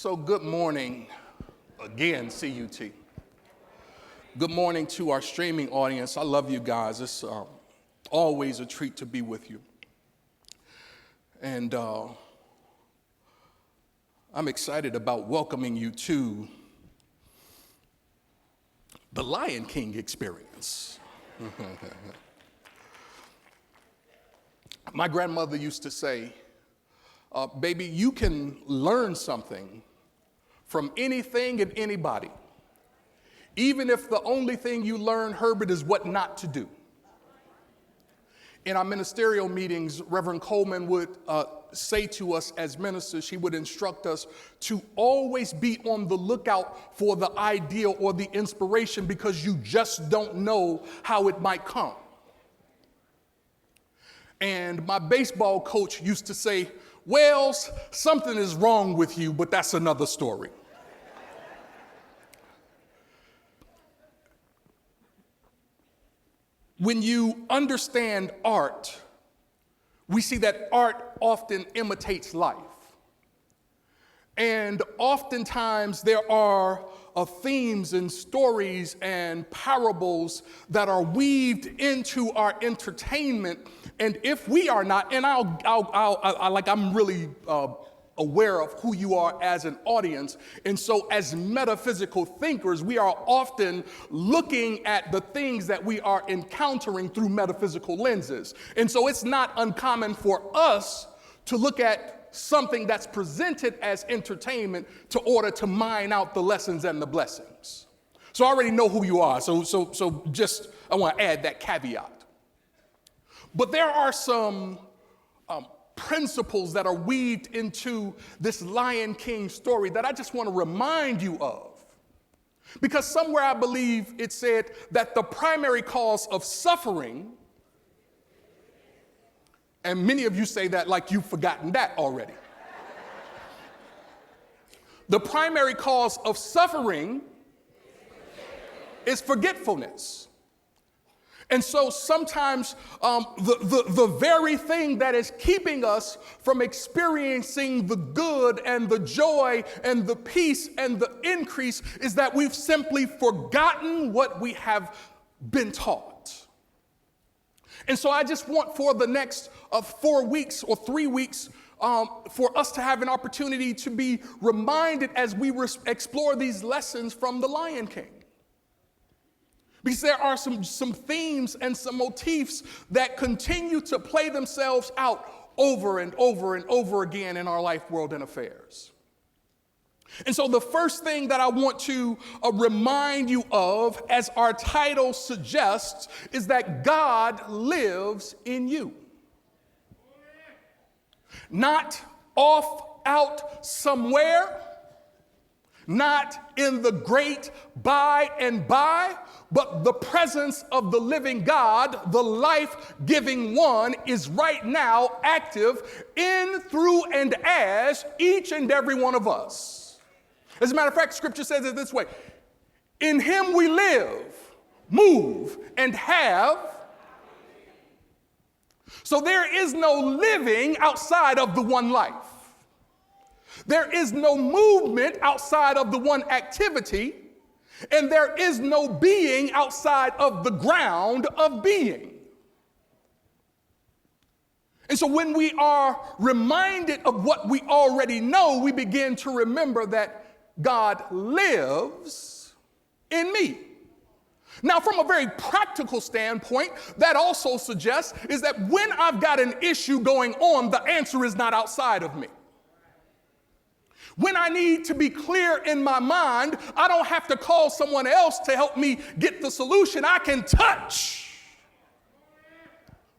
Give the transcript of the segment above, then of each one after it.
So good morning again, CUT. Good morning to our streaming audience. I love you guys. It's always a treat to be with you. And I'm excited about welcoming you to the Lion King experience. My grandmother used to say, baby, you can learn something from anything and anybody, even if the only thing you learn, Herbert, is what not to do. In our ministerial meetings, Reverend Coleman would say to us as ministers, she would instruct us to always be on the lookout for the idea or the inspiration because you just don't know how it might come. And my baseball coach used to say, Wells, something is wrong with you, but that's another story. When you understand art, we see that art often imitates life. And oftentimes there are themes and stories and parables that are weaved into our entertainment. And if we are not, and I'm really aware of who you are as an audience. And so as metaphysical thinkers, we are often looking at the things that we are encountering through metaphysical lenses. And so it's not uncommon for us to look at something that's presented as entertainment to order to mine out the lessons and the blessings. So I already know who you are. So just, I want to add that caveat. But there are some principles that are weaved into this Lion King story that I just want to remind you of. Because somewhere I believe it said that the primary cause of suffering, and many of you say that like you've forgotten that already. The primary cause of suffering is forgetfulness. And so sometimes the very thing that is keeping us from experiencing the good and the joy and the peace and the increase is that we've simply forgotten what we have been taught. And so I just want for the next 4 weeks or 3 weeks for us to have an opportunity to be reminded as we explore these lessons from the Lion King. Because there are some themes and some motifs that continue to play themselves out over and over and over again in our life, world, and affairs. And so the first thing that I want to remind you of, as our title suggests, is that God lives in you. Not off out somewhere, not in the great by and by, but the presence of the living God, the life-giving one, is right now active in, through, and as each and every one of us. As a matter of fact, Scripture says it this way: in him we live, move, and have. So there is no living outside of the one life. There is no movement outside of the one activity, and there is no being outside of the ground of being. And so when we are reminded of what we already know, we begin to remember that God lives in me. Now, from a very practical standpoint, that also suggests is that when I've got an issue going on, the answer is not outside of me. When I need to be clear in my mind, I don't have to call someone else to help me get the solution. I can touch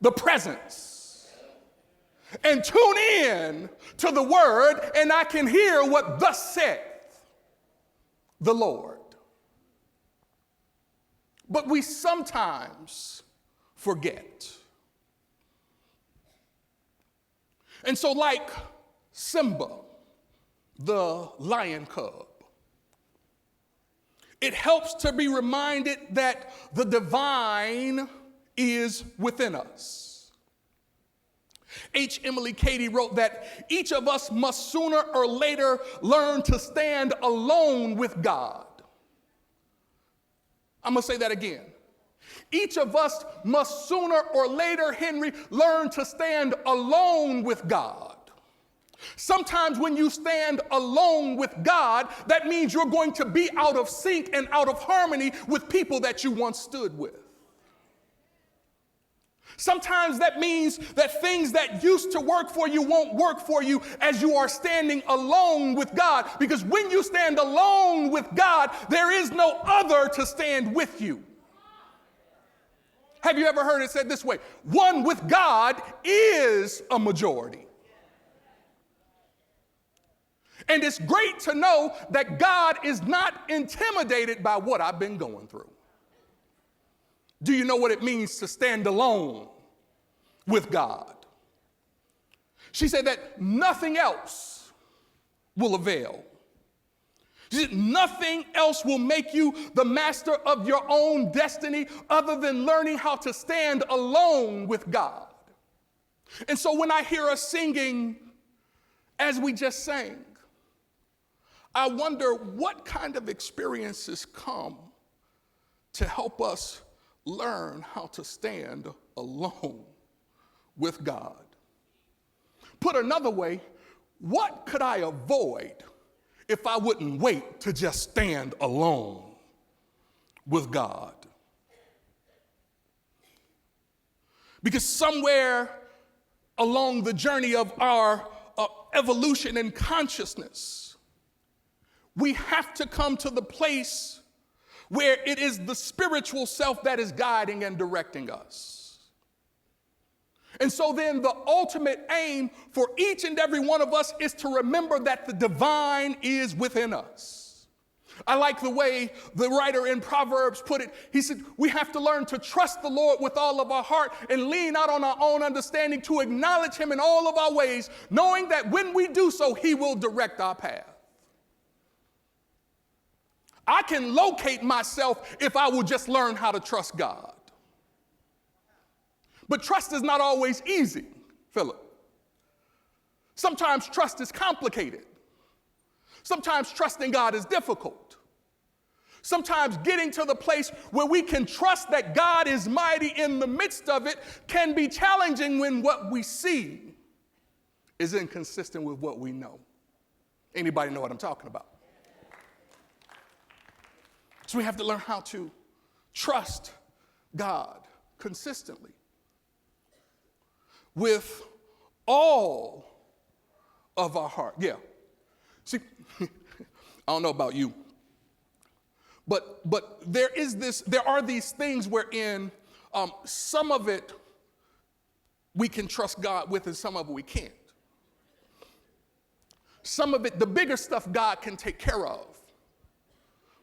the presence and tune in to the word, and I can hear what thus saith the Lord. But we sometimes forget. And so like Simba, the lion cub, it helps to be reminded that the divine is within us. H. Emily Cady wrote that each of us must sooner or later learn to stand alone with God. I'm going to say that again. Each of us must sooner or later, Henry, learn to stand alone with God. Sometimes when you stand alone with God, that means you're going to be out of sync and out of harmony with people that you once stood with. Sometimes that means that things that used to work for you won't work for you as you are standing alone with God. Because when you stand alone with God, there is no other to stand with you. Have you ever heard it said this way? One with God is a majority. And it's great to know that God is not intimidated by what I've been going through. Do you know what it means to stand alone with God? She said that nothing else will avail. She said nothing else will make you the master of your own destiny other than learning how to stand alone with God. And so when I hear us singing, as we just sang, I wonder what kind of experiences come to help us learn how to stand alone with God. Put another way, what could I avoid if I wouldn't wait to just stand alone with God? Because somewhere along the journey of our evolution and consciousness, we have to come to the place where it is the spiritual self that is guiding and directing us. And so then the ultimate aim for each and every one of us is to remember that the divine is within us. I like the way the writer in Proverbs put it. He said, we have to learn to trust the Lord with all of our heart and lean out on our own understanding, to acknowledge him in all of our ways, knowing that when we do so, he will direct our path. I can locate myself if I will just learn how to trust God. But trust is not always easy, Philip. Sometimes trust is complicated. Sometimes trusting God is difficult. Sometimes getting to the place where we can trust that God is mighty in the midst of it can be challenging when what we see is inconsistent with what we know. Anybody know what I'm talking about? So we have to learn how to trust God consistently with all of our heart. Yeah. See, I don't know about you, but there are these things wherein some of it we can trust God with and some of it we can't. Some of it, the bigger stuff, God can take care of.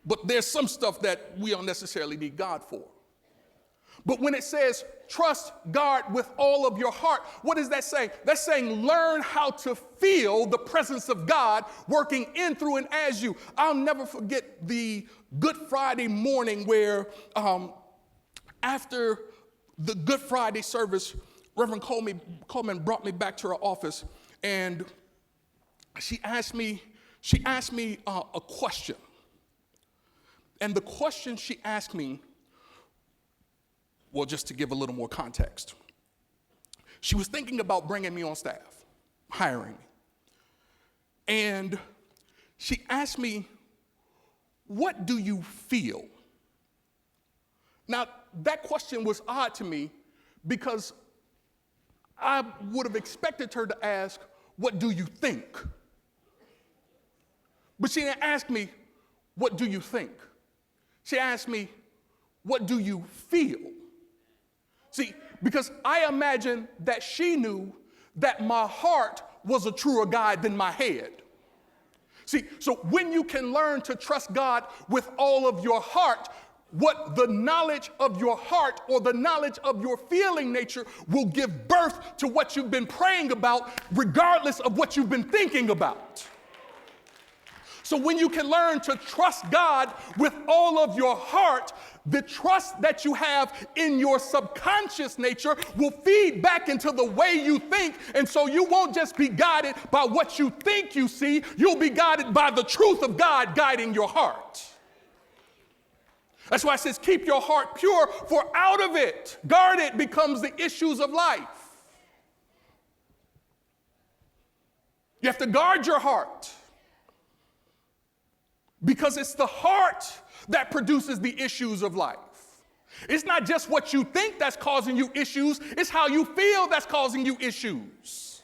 But there's some stuff that we don't necessarily need God for. But when it says trust God with all of your heart, what is that saying? That's saying learn how to feel the presence of God working in, through, and as you. I'll never forget the Good Friday morning where after the Good Friday service, Reverend Coleman brought me back to her office, and she asked me a question. And the question she asked me, well, just to give a little more context, she was thinking about bringing me on staff, hiring me. And she asked me, what do you feel? Now, that question was odd to me because I would have expected her to ask, what do you think? But she didn't ask me, what do you think? She asked me, what do you feel? See, because I imagine that she knew that my heart was a truer guide than my head. See, so when you can learn to trust God with all of your heart, what the knowledge of your heart or the knowledge of your feeling nature will give birth to what you've been praying about, regardless of what you've been thinking about. So when you can learn to trust God with all of your heart, the trust that you have in your subconscious nature will feed back into the way you think. And so you won't just be guided by what you think you see, you'll be guided by the truth of God guiding your heart. That's why it says, keep your heart pure, for out of it, guard it, becomes the issues of life. You have to guard your heart, because it's the heart that produces the issues of life. It's not just what you think that's causing you issues, it's how you feel that's causing you issues.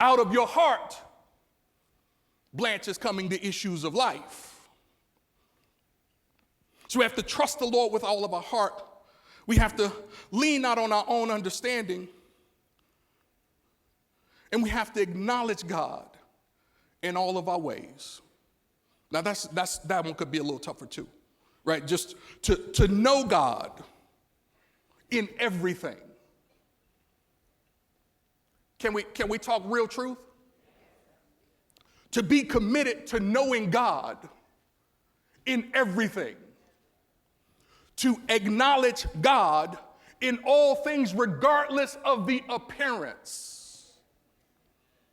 Out of your heart, Blanche is coming the issues of life. So we have to trust the Lord with all of our heart. We have to lean not on our own understanding. And we have to acknowledge God in all of our ways. Now that one could be a little tougher too, right? Just to know God in everything. Can we talk real truth? To be committed to knowing God in everything. To acknowledge God in all things regardless of the appearance.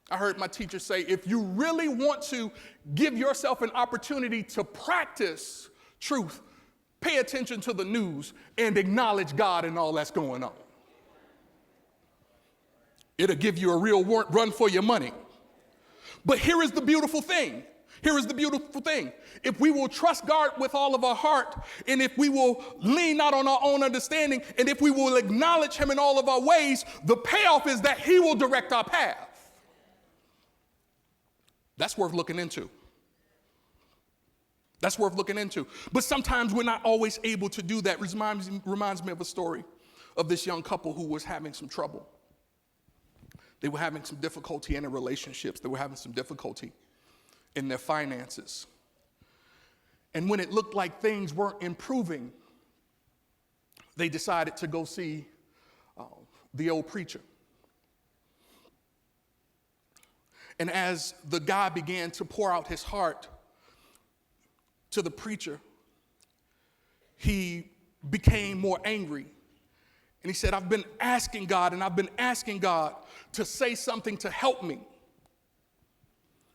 I heard my teacher say, if you really want to give yourself an opportunity to practice truth, pay attention to the news and acknowledge God in all that's going on. It'll give you a real run for your money. But here is the beautiful thing. Here is the beautiful thing. If we will trust God with all of our heart, and if we will lean not on our own understanding, and if we will acknowledge him in all of our ways, the payoff is that he will direct our path. That's worth looking into. That's worth looking into. But sometimes we're not always able to do that. Reminds me of a story of this young couple who was having some trouble. They were having some difficulty in their relationships. They were having some difficulty in their finances. And when it looked like things weren't improving, they decided to go see the old preacher. And as the guy began to pour out his heart to the preacher, he became more angry. And he said, I've been asking God to say something to help me.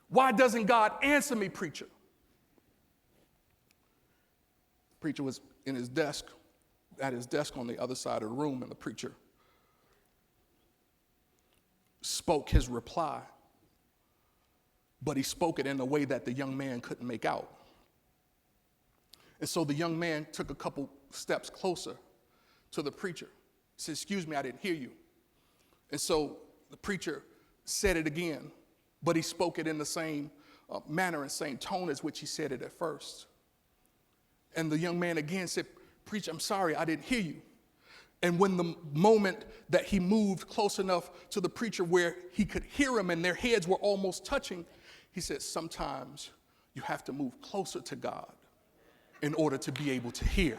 Why doesn't God answer me, preacher? The preacher was at his desk on the other side of the room, and the preacher spoke his reply. But he spoke it in a way that the young man couldn't make out. And so the young man took a couple steps closer to the preacher. He said, excuse me, I didn't hear you. And so the preacher said it again, but he spoke it in the same manner and same tone as which he said it at first. And the young man again said, preacher, I'm sorry, I didn't hear you. And when the moment that he moved close enough to the preacher where he could hear him and their heads were almost touching, he said, sometimes you have to move closer to God in order to be able to hear.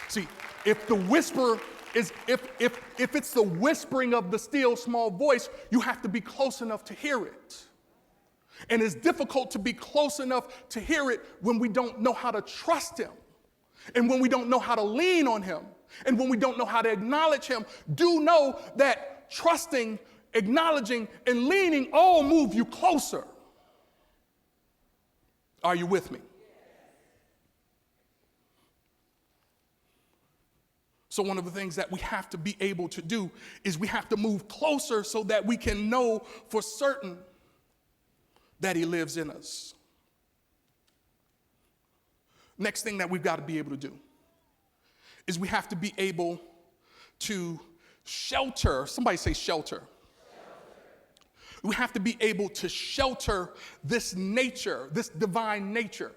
See, if the whisper is, if it's the whispering of the still small voice, you have to be close enough to hear it. And it's difficult to be close enough to hear it when we don't know how to trust him, and when we don't know how to lean on him, and when we don't know how to acknowledge him. Do know that trusting, acknowledging, and leaning all move you closer. Are you with me? So one of the things that we have to be able to do is we have to move closer so that we can know for certain that he lives in us. Next thing that we've got to be able to do is we have to be able to shelter. Somebody say shelter. We have to be able to shelter this nature, this divine nature.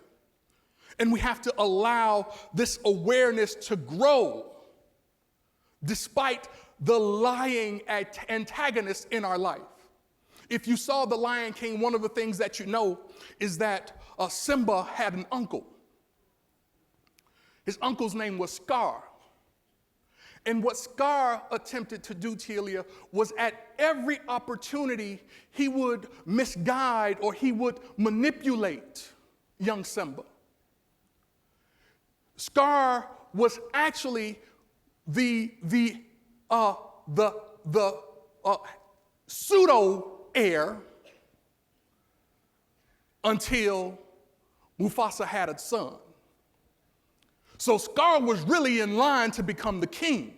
And we have to allow this awareness to grow despite the lying antagonist in our life. If you saw The Lion King, one of the things that you know is that Simba had an uncle. His uncle's name was Scar. And what Scar attempted to do, Telia, was at every opportunity he would misguide or he would manipulate young Simba. Scar was actually the pseudo heir until Mufasa had a son. So Scar was really in line to become the king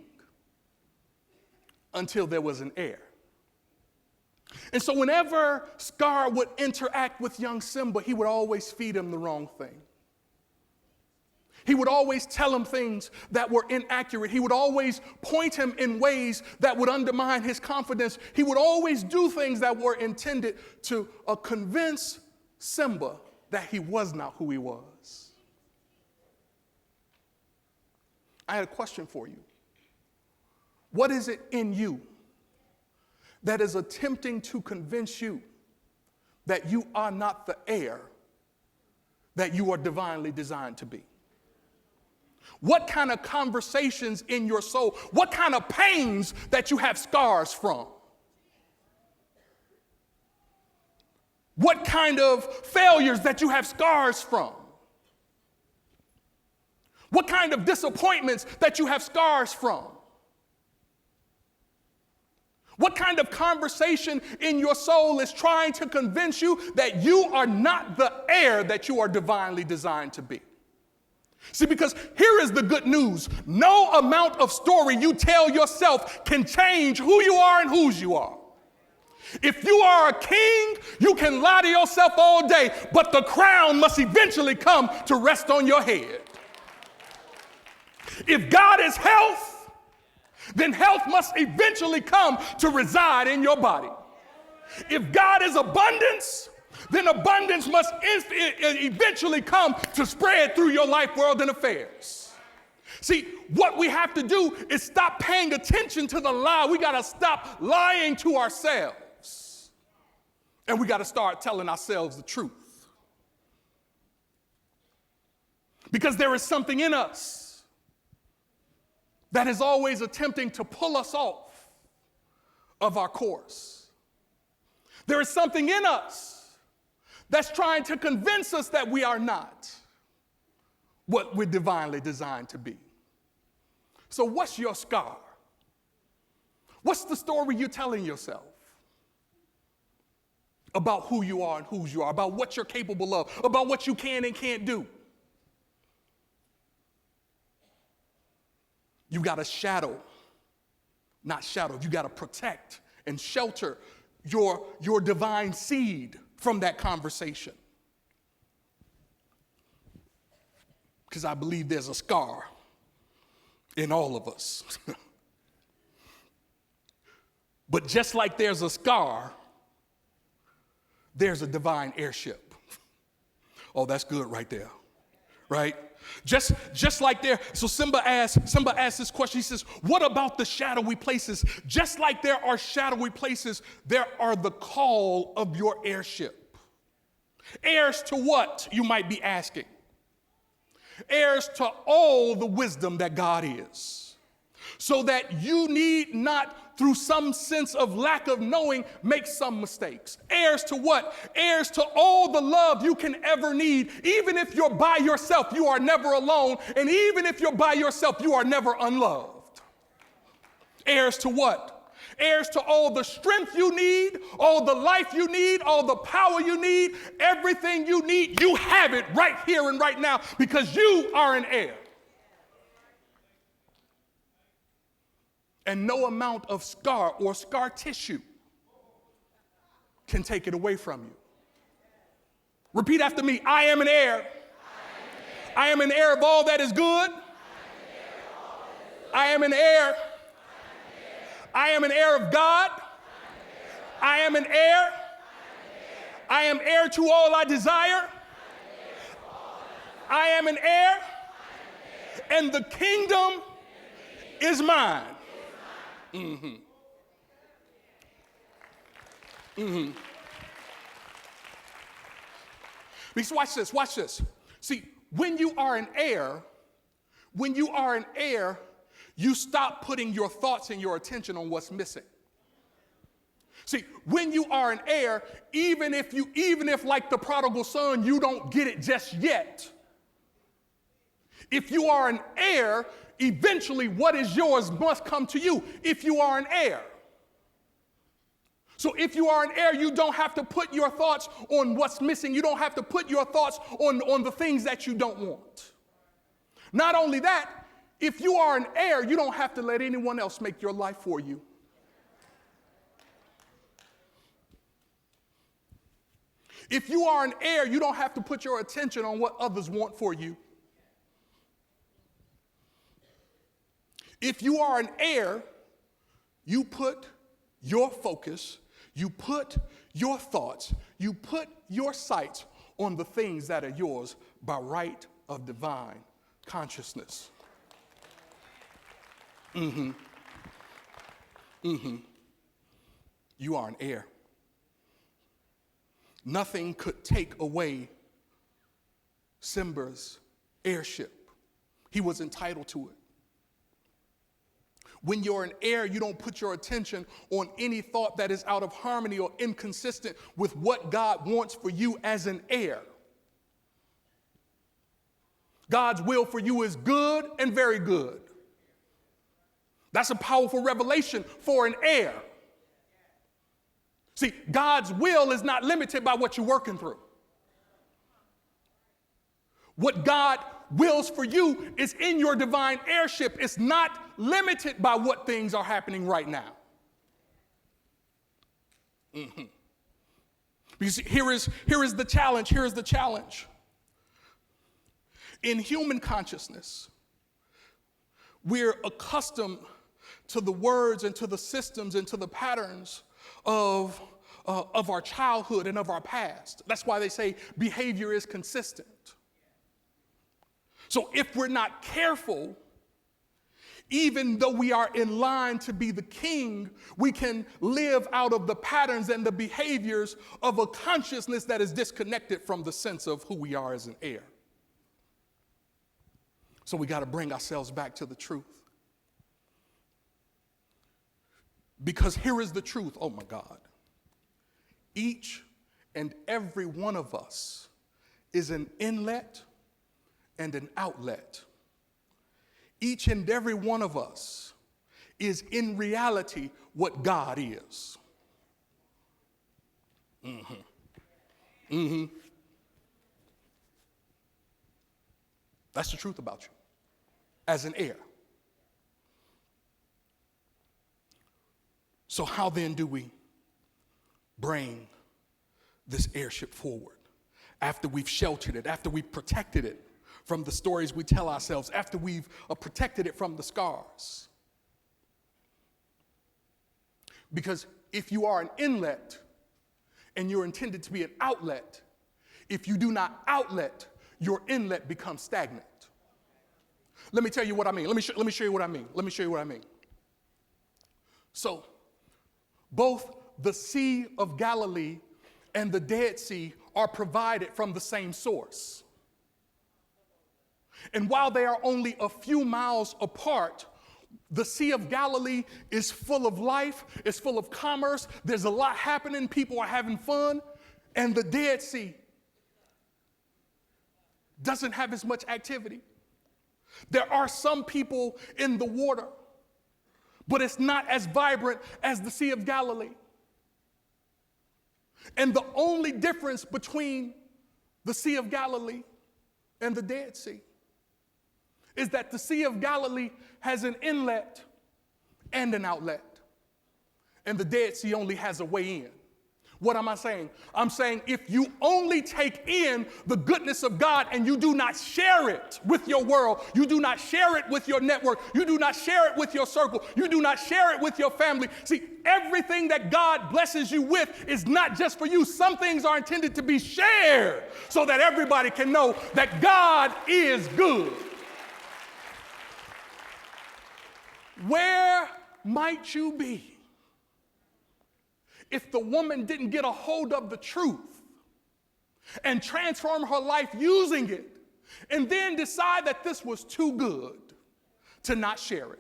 until there was an heir. And so whenever Scar would interact with young Simba, he would always feed him the wrong thing. He would always tell him things that were inaccurate. He would always point him in ways that would undermine his confidence. He would always do things that were intended to convince Simba that he was not who he was. I had a question for you. What is it in you that is attempting to convince you that you are not the heir that you are divinely designed to be? What kind of conversations in your soul, what kind of pains that you have scars from? What kind of failures that you have scars from? What kind of disappointments that you have scars from? What kind of conversation in your soul is trying to convince you that you are not the heir that you are divinely designed to be? See, because here is the good news. No amount of story you tell yourself can change who you are and whose you are. If you are a king, you can lie to yourself all day, but the crown must eventually come to rest on your head. If God is health, then health must eventually come to reside in your body. If God is abundance, then abundance must eventually come to spread through your life, world, and affairs. See, what we have to do is stop paying attention to the lie. We got to stop lying to ourselves. And we got to start telling ourselves the truth. Because there is something in us that is always attempting to pull us off of our course. There is something in us that's trying to convince us that we are not what we're divinely designed to be. So what's your scar? What's the story you're telling yourself about who you are and whose you are, about what you're capable of, about what you can and can't do? You got to you got to protect and shelter your divine seed from that conversation. Because I believe there's a scar in all of us. But just like there's a scar, there's a divine heirship. Oh, that's good right there, right? Just like there, so Simba asks this question. He says, what about the shadowy places? Just like there are shadowy places, there are the call of your heirship. Heirs to what, you might be asking? Heirs to all the wisdom that God is, so that you need not, through some sense of lack of knowing, make some mistakes. Heirs to what? Heirs to all the love you can ever need. Even if you're by yourself, you are never alone. And even if you're by yourself, you are never unloved. Heirs to what? Heirs to all the strength you need, all the life you need, all the power you need, everything you need. You have it right here and right now because you are an heir. And no amount of scar or scar tissue can take it away from you. Repeat after me. I am an heir. I am an heir of all that is good. I am an heir. I am an heir of God. I am an heir. I am heir to all I desire. I am an heir. And the kingdom is mine. Mm-hmm. Mm-hmm. Because watch this. See, when you are an heir, you stop putting your thoughts and your attention on what's missing. See, when you are an heir, even if like the prodigal son, you don't get it just yet. If you are an heir, eventually what is yours must come to you if you are an heir. So if you are an heir, you don't have to put your thoughts on what's missing. You don't have to put your thoughts on the things that you don't want. Not only that, if you are an heir, you don't have to let anyone else make your life for you. If you are an heir, you don't have to put your attention on what others want for you. If you are an heir, you put your focus, you put your thoughts, you put your sights on the things that are yours by right of divine consciousness. You are an heir. Nothing could take away Simba's heirship. He was entitled to it. When you're an heir, you don't put your attention on any thought that is out of harmony or inconsistent with what God wants for you as an heir. God's will for you is good and very good. That's a powerful revelation for an heir. See, God's will is not limited by what you're working through. What God wills for you is in your divine heirship. It's not limited by what things are happening right now. Because here is the challenge. Here is the challenge. In human consciousness, we're accustomed to the words and to the systems and to the patterns of our childhood and of our past. That's why they say behavior is consistent. So if we're not careful, even though we are in line to be the king, we can live out of the patterns and the behaviors of a consciousness that is disconnected from the sense of who we are as an heir. So we got to bring ourselves back to the truth. Because here is the truth, oh my God. Each and every one of us is an inlet and an outlet. Each and every one of us is in reality what God is. That's the truth about you as an heir. So how then do we bring this heirship forward after we've sheltered it, after we've protected it from the stories we tell ourselves, after we've protected it from the scars? Because if you are an inlet and you're intended to be an outlet, if you do not outlet, your inlet becomes stagnant. Let me tell you what I mean. Let me show you what I mean. So, both the Sea of Galilee and the Dead Sea are provided from the same source. And while they are only a few miles apart, the Sea of Galilee is full of life, it's full of commerce, there's a lot happening, people are having fun, and the Dead Sea doesn't have as much activity. There are some people in the water, but it's not as vibrant as the Sea of Galilee. And the only difference between the Sea of Galilee and the Dead Sea is that the Sea of Galilee has an inlet and an outlet, and the Dead Sea only has a way in. What am I saying? I'm saying if you only take in the goodness of God and you do not share it with your world, you do not share it with your network, you do not share it with your circle, you do not share it with your family. See, everything that God blesses you with is not just for you. Some things are intended to be shared so that everybody can know that God is good. Where might you be if the woman didn't get a hold of the truth and transform her life using it and then decide that this was too good to not share it?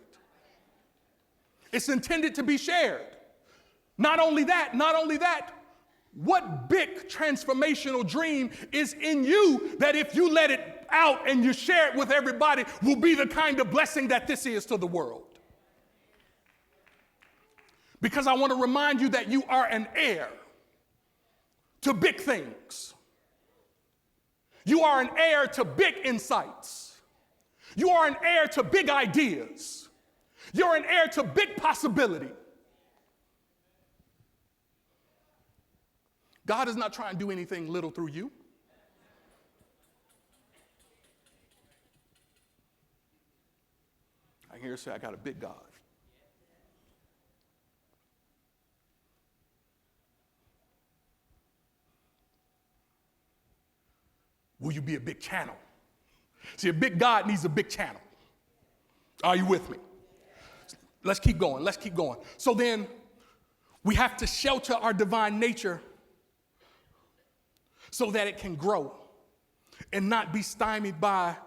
It's intended to be shared. Not only that, what big transformational dream is in you that if you let it out and you share it with everybody will be the kind of blessing that this is to the world? Because I want to remind you that you are an heir to big things. You are an heir to big insights. You are an heir to big ideas. You're an heir to big possibility. God is not trying to do anything little through you. I hear you say, I got a big God. Will you be a big channel? See, a big God needs a big channel. Are you with me? Let's keep going. So then we have to shelter our divine nature so that it can grow and not be stymied by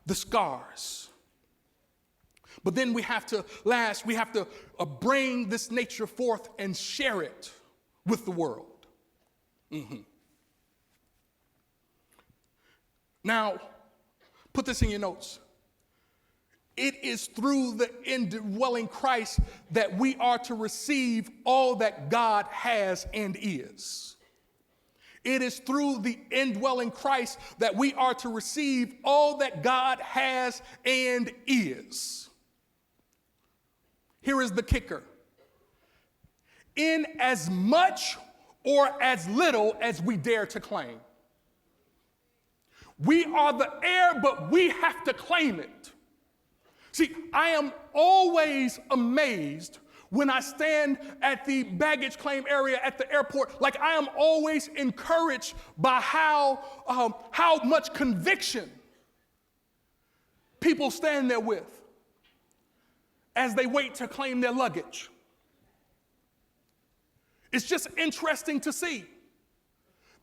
the scars. But then we have to bring this nature forth and share it with the world. Now, put this in your notes. It is through the indwelling Christ that we are to receive all that God has and is. It is through the indwelling Christ that we are to receive all that God has and is. Here is the kicker. In as much or as little as we dare to claim. We are the heir, but we have to claim it. See, I am always amazed when I stand at the baggage claim area at the airport. Like, I am always encouraged by how much conviction people stand there with as they wait to claim their luggage. It's just interesting to see.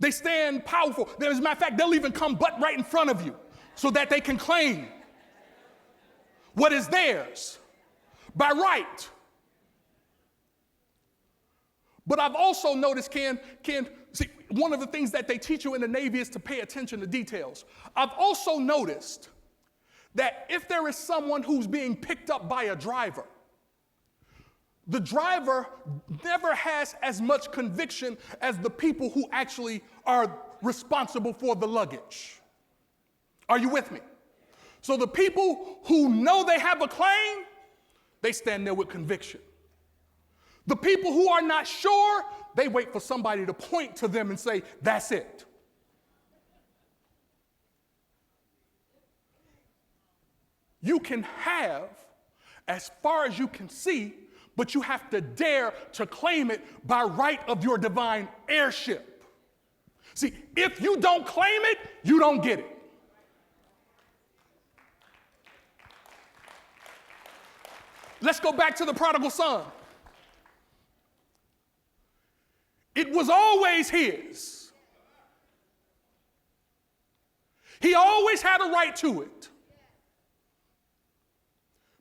They stand powerful. As a matter of fact, they'll even come butt right in front of you so that they can claim what is theirs by right. But I've also noticed, see, one of the things that they teach you in the Navy is to pay attention to details. I've also noticed that if there is someone who's being picked up by a driver, the driver never has as much conviction as the people who actually are responsible for the luggage. Are you with me? So the people who know they have a claim, they stand there with conviction. The people who are not sure, they wait for somebody to point to them and say, that's it. You can have as far as you can see, but you have to dare to claim it by right of your divine heirship. See, if you don't claim it, you don't get it. Let's go back to the prodigal son. It was always his. He always had a right to it.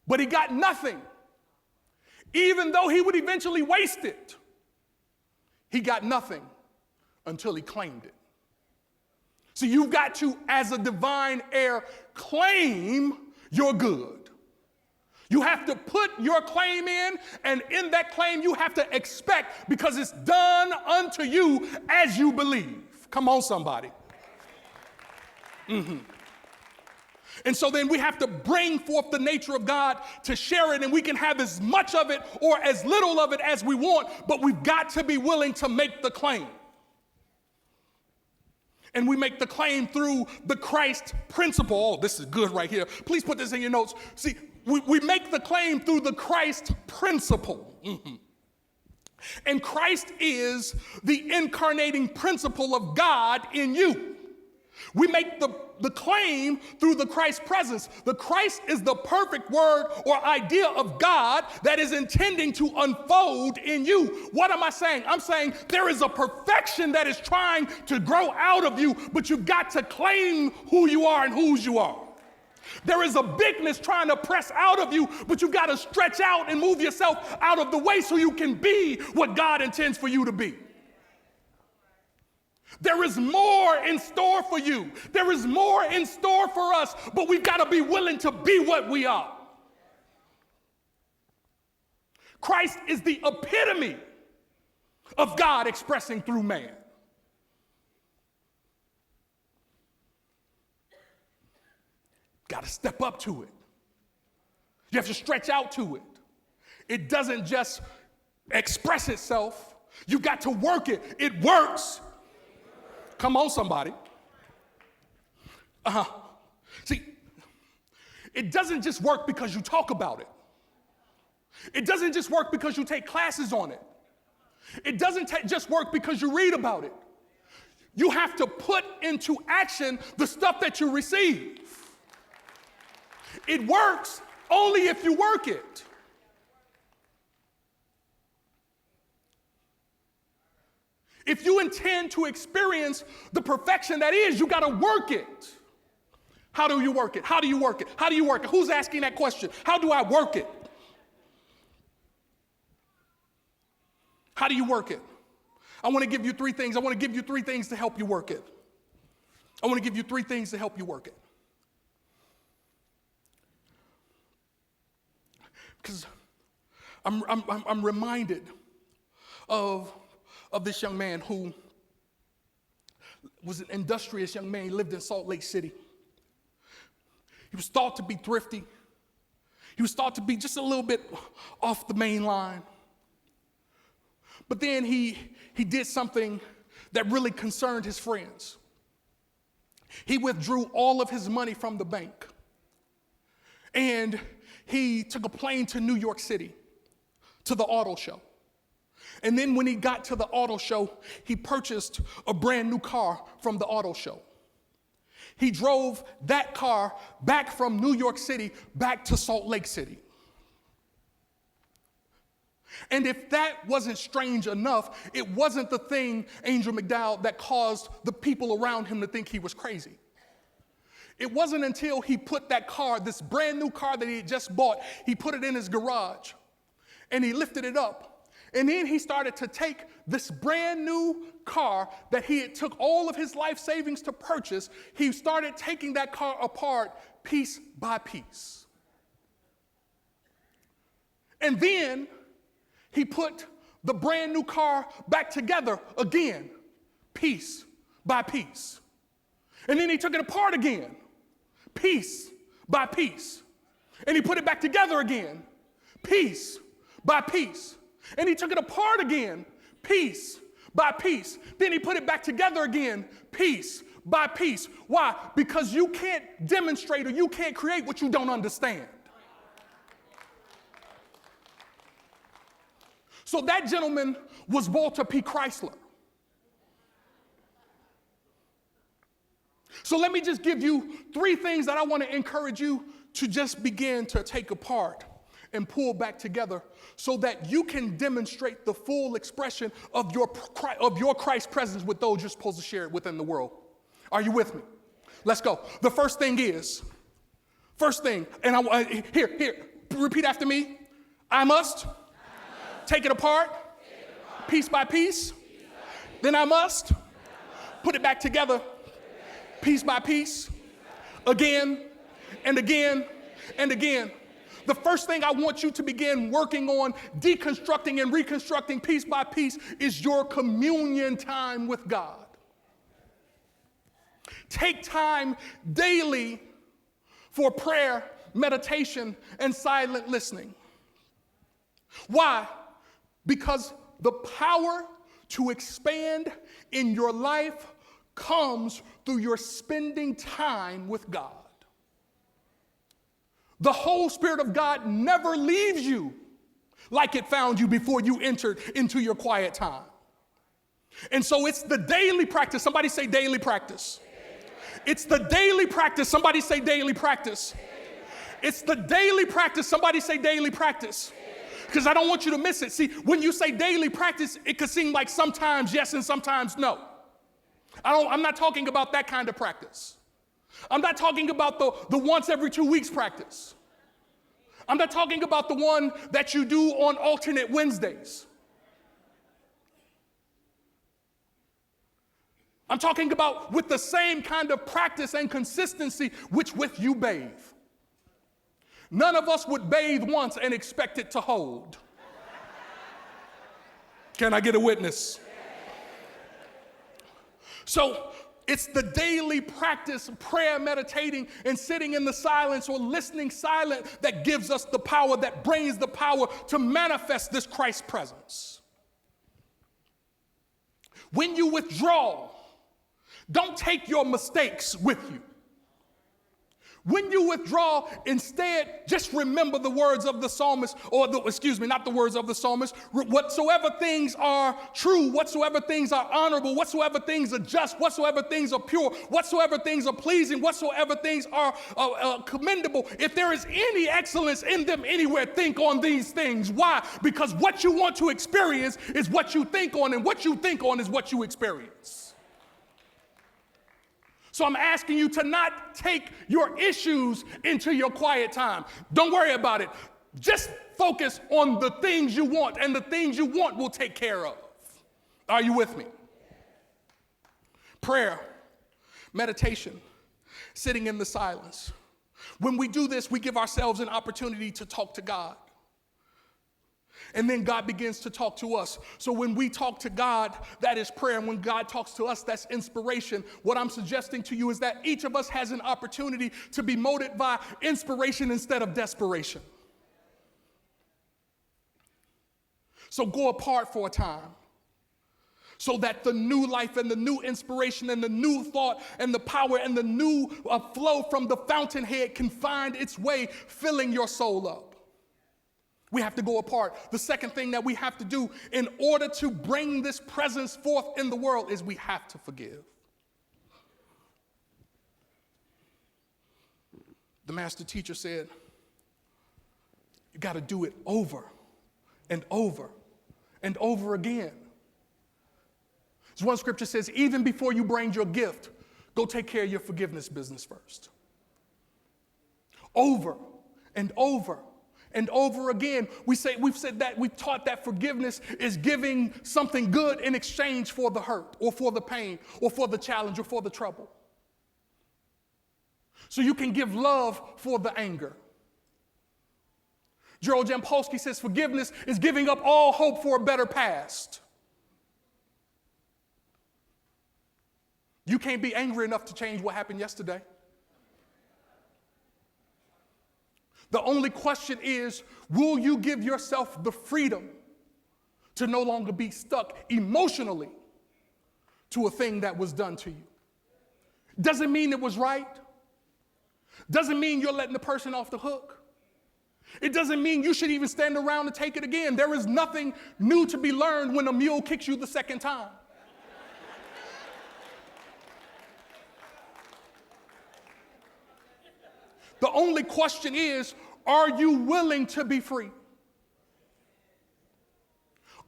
But he got nothing. Even though he would eventually waste it, he got nothing until he claimed it. So you've got to, as a divine heir, claim your good. You have to put your claim in, and in that claim you have to expect, because it's done unto you as you believe. Come on, somebody. And so then we have to bring forth the nature of God to share it, and we can have as much of it or as little of it as we want, but we've got to be willing to make the claim. And we make the claim through the Christ principle. Oh, this is good right here. Please put this in your notes. See, we make the claim through the Christ principle. And Christ is the incarnating principle of God in you. We make the claim through the Christ presence. The Christ is the perfect word or idea of God that is intending to unfold in you. What am I saying? I'm saying there is a perfection that is trying to grow out of you, but you've got to claim who you are and whose you are. There is a bigness trying to press out of you, but you've got to stretch out and move yourself out of the way so you can be what God intends for you to be. There is more in store for you. There is more in store for us, but we've got to be willing to be what we are. Christ is the epitome of God expressing through man. Got to step up to it. You have to stretch out to it. It doesn't just express itself. You got to work it. It works. Come on, somebody. See, it doesn't just work because you talk about it. It doesn't just work because you take classes on it. It doesn't just work because you read about it. You have to put into action the stuff that you receive. It works only if you work it. If you intend to experience the perfection that is, you got to work it. How do you work it? How do you work it? How do you work it? Who's asking that question? How do I work it? How do you work it? I want to give you three things. I want to give you three things to help you work it. I want to give you three things to help you work it. Because I'm reminded of this young man who was an industrious young man. He lived in Salt Lake City. He was thought to be thrifty. He was thought to be just a little bit off the main line. But then he did something that really concerned his friends. He withdrew all of his money from the bank. And he took a plane to New York City to the auto show. And then when he got to the auto show, he purchased a brand new car from the auto show. He drove that car back from New York City back to Salt Lake City. And if that wasn't strange enough, it wasn't the thing, Angel McDowell, that caused the people around him to think he was crazy. It wasn't until he put that car, this brand new car that he had just bought, he put it in his garage and he lifted it up. And then he started to take this brand new car that he had took all of his life savings to purchase. He started taking that car apart piece by piece. And then he put the brand new car back together again, piece by piece. And then he took it apart again, piece by piece. And he put it back together again, piece by piece. And he took it apart again, piece by piece. Then he put it back together again, piece by piece. Why? Because you can't demonstrate or you can't create what you don't understand. So that gentleman was Walter P. Chrysler. So let me just give you three things that I want to encourage you to just begin to take apart and pull back together so that you can demonstrate the full expression of your Christ presence with those you're supposed to share it within the world. Are you with me? Let's go. The first thing, and here, repeat after me. I must take it apart, piece by piece. Then I must put it back together, piece by piece, again and again and again. The first thing I want you to begin working on, deconstructing and reconstructing piece by piece, is your communion time with God. Take time daily for prayer, meditation, and silent listening. Why? Because the power to expand in your life comes through your spending time with God. The whole Spirit of God never leaves you like it found you before you entered into your quiet time. And so it's the daily practice. Somebody say daily practice. It's the daily practice. Somebody say daily practice. It's the daily practice. Somebody say daily practice. Because I don't want you to miss it. See, when you say daily practice, it could seem like sometimes yes and sometimes no. I'm not talking about that kind of practice. I'm not talking about the once every 2 weeks practice. I'm not talking about the one that you do on alternate Wednesdays. I'm talking about with the same kind of practice and consistency with you bathe. None of us would bathe once and expect it to hold. Can I get a witness? So it's the daily practice, prayer, meditating, and sitting in the silence or listening silent that gives us the power, that brings the power to manifest this Christ presence. When you withdraw, don't take your mistakes with you. When you withdraw, instead, just remember the words of the psalmist, not the words of the psalmist. Whatsoever things are true, whatsoever things are honorable, whatsoever things are just, whatsoever things are pure, whatsoever things are pleasing, whatsoever things are commendable. If there is any excellence in them anywhere, think on these things. Why? Because what you want to experience is what you think on, and what you think on is what you experience. So I'm asking you to not take your issues into your quiet time. Don't worry about it. Just focus on the things you want, and the things you want will take care of. Are you with me? Prayer, meditation, sitting in the silence. When we do this, we give ourselves an opportunity to talk to God. And then God begins to talk to us. So when we talk to God, that is prayer. And when God talks to us, that's inspiration. What I'm suggesting to you is that each of us has an opportunity to be motivated by inspiration instead of desperation. So go apart for a time, so that the new life and the new inspiration and the new thought and the power and the new flow from the fountainhead can find its way, filling your soul up. We have to go apart. The second thing that we have to do in order to bring this presence forth in the world is we have to forgive. The master teacher said, you got to do it over and over and over again. As one scripture says, even before you bring your gift, go take care of your forgiveness business first. Over and over and over again, we've taught that forgiveness is giving something good in exchange for the hurt or for the pain or for the challenge or for the trouble. So you can give love for the anger. Gerald Jampolsky says forgiveness is giving up all hope for a better past. You can't be angry enough to change what happened yesterday. The only question is, will you give yourself the freedom to no longer be stuck emotionally to a thing that was done to you? Doesn't mean it was right. Doesn't mean you're letting the person off the hook. It doesn't mean you should even stand around and take it again. There is nothing new to be learned when a mule kicks you the second time. The only question is, are you willing to be free?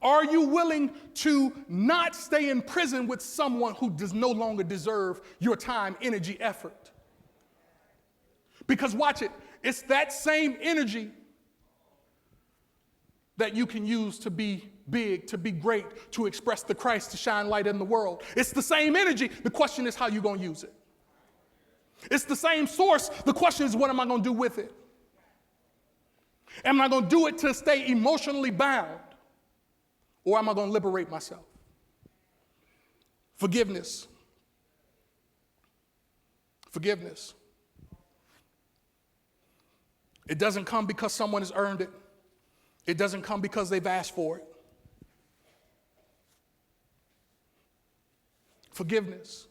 Are you willing to not stay in prison with someone who does no longer deserve your time, energy, effort? Because watch it, it's that same energy that you can use to be big, to be great, to express the Christ, to shine light in the world. It's the same energy. The question is how you're going to use it. It's the same source. The question is, what am I going to do with it? Am I going to do it to stay emotionally bound? Or am I going to liberate myself? Forgiveness. Forgiveness. It doesn't come because someone has earned it. It doesn't come because they've asked for it. Forgiveness.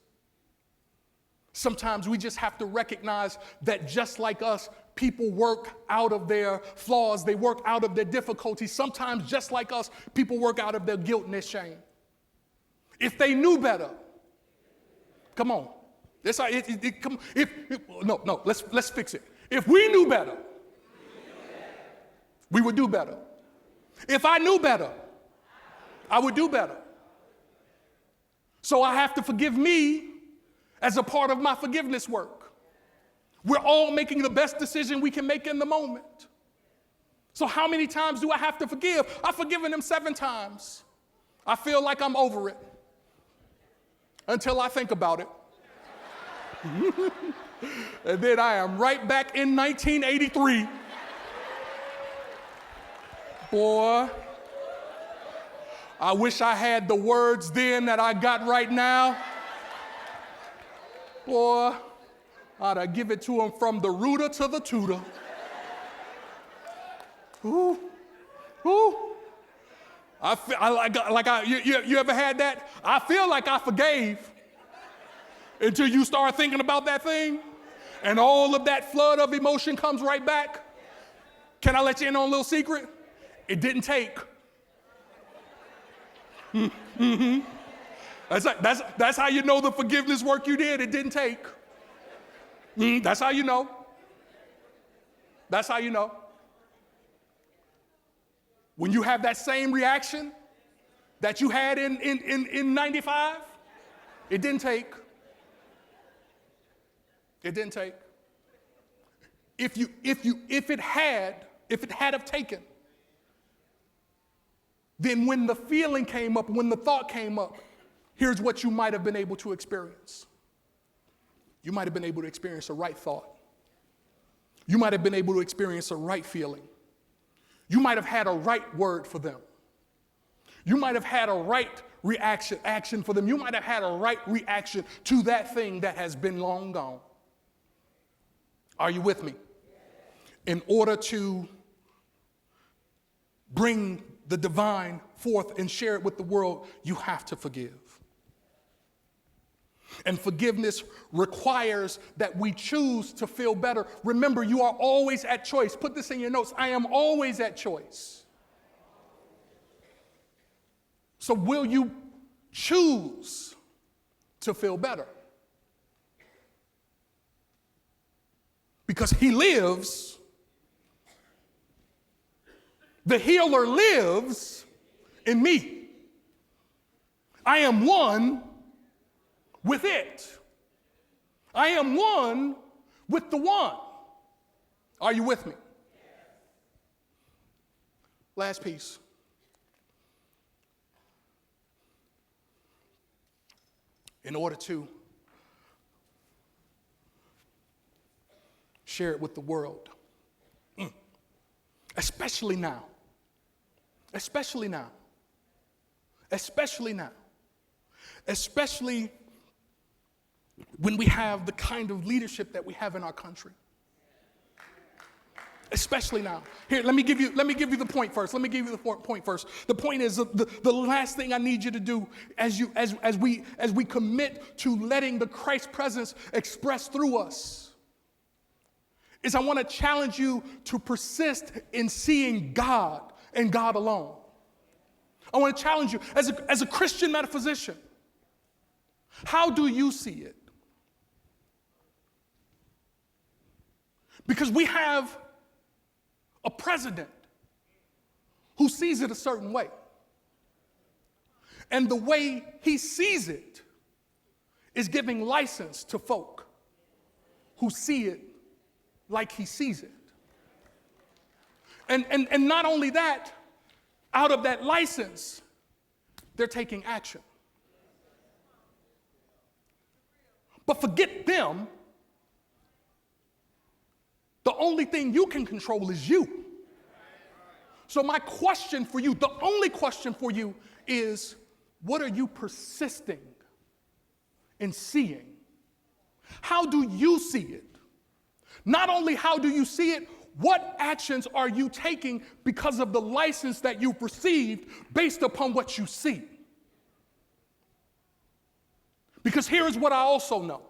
Sometimes we just have to recognize that just like us, people work out of their flaws, they work out of their difficulties. Sometimes just like us, people work out of their guilt and their shame. If they knew better, come on. Let's fix it. If we knew better, we would do better. If I knew better, I would do better. So I have to forgive me as a part of my forgiveness work. We're all making the best decision we can make in the moment. So how many times do I have to forgive? I've forgiven him 7 times. I feel like I'm over it until I think about it. And then I am right back in 1983. Boy, I wish I had the words then that I got right now. Boy, I'd give it to him from the rooter to the tutor. Ooh, ooh. You ever had that? I feel like I forgave until you start thinking about that thing, and all of that flood of emotion comes right back. Can I let you in on a little secret? It didn't take. Mm-hmm. That's how you know the forgiveness work you did. It didn't take. That's how you know. That's how you know. When you have that same reaction that you had in 95, it didn't take. It didn't take. If it had have taken, then when the feeling came up, when the thought came up, here's what you might have been able to experience. You might have been able to experience a right thought. You might have been able to experience a right feeling. You might have had a right word for them. You might have had a right action for them. You might have had a right reaction to that thing that has been long gone. Are you with me? In order to bring the divine forth and share it with the world, you have to forgive. And forgiveness requires that we choose to feel better. Remember, you are always at choice. Put this in your notes. I am always at choice. So will you choose to feel better? Because he lives, the healer lives in me. I am one with it. I am one with the one. Are you with me? Last piece. In order to share it with the world, especially now, especially now, especially now, especially when we have the kind of leadership that we have in our country. Especially now. Here, let me give you the point first. Let me give you the point first. The point is the last thing I need you to do as we commit to letting the Christ presence express through us is I want to challenge you to persist in seeing God and God alone. I want to challenge you as a Christian metaphysician. How do you see it? Because we have a president who sees it a certain way. And the way he sees it is giving license to folk who see it like he sees it. And not only that, out of that license, they're taking action. But forget them. The only thing you can control is you. So my question for you, the only question for you is, what are you persisting in seeing? How do you see it? Not only how do you see it, what actions are you taking because of the license that you've received based upon what you see? Because here is what I also know.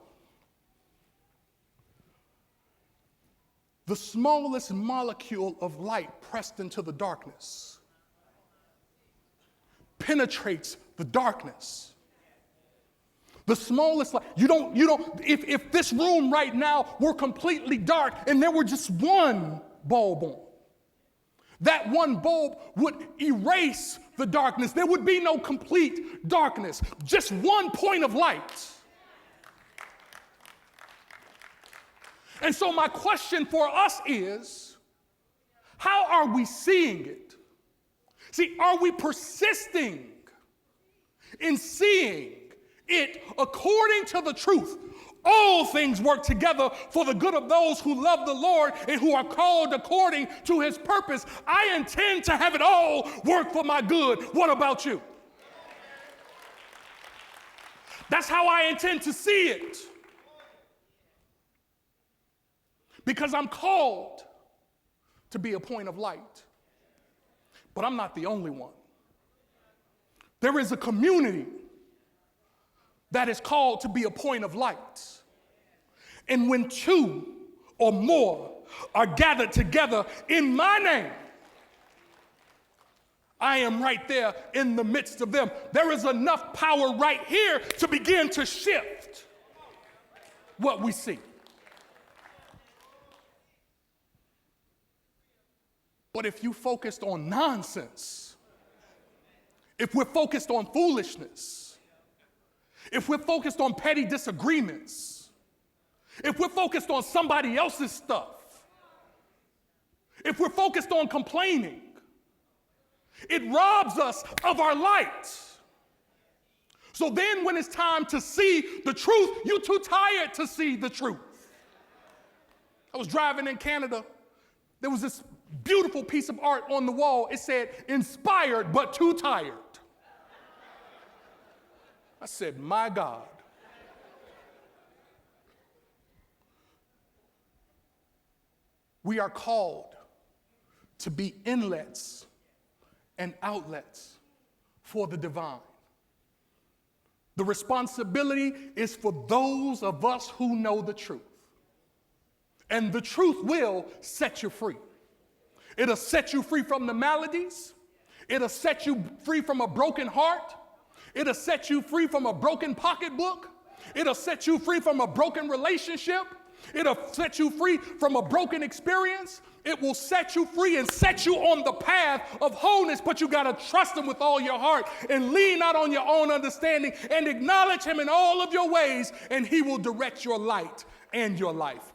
The smallest molecule of light pressed into the darkness penetrates the darkness. The smallest light. If this room right now were completely dark and there were just one bulb on, that one bulb would erase the darkness. There would be no complete darkness, just one point of light. And so my question for us is, how are we seeing it? See, are we persisting in seeing it according to the truth? All things work together for the good of those who love the Lord and who are called according to his purpose. I intend to have it all work for my good. What about you? That's how I intend to see it. Because I'm called to be a point of light. But I'm not the only one. There is a community that is called to be a point of light. And when two or more are gathered together in my name, I am right there in the midst of them. There is enough power right here to begin to shift what we see. But if you focused on nonsense, if we're focused on foolishness, if we're focused on petty disagreements, if we're focused on somebody else's stuff, if we're focused on complaining, it robs us of our light. So then when it's time to see the truth, you're too tired to see the truth. I was driving in Canada. There was this beautiful piece of art on the wall. It said, inspired but too tired. I said, my God. We are called to be inlets and outlets for the divine. The responsibility is for those of us who know the truth. And the truth will set you free. It'll set you free from the maladies. It'll set you free from a broken heart. It'll set you free from a broken pocketbook. It'll set you free from a broken relationship. It'll set you free from a broken experience. It will set you free and set you on the path of wholeness, but you got to trust him with all your heart and lean not on your own understanding and acknowledge him in all of your ways, and he will direct your light and your life.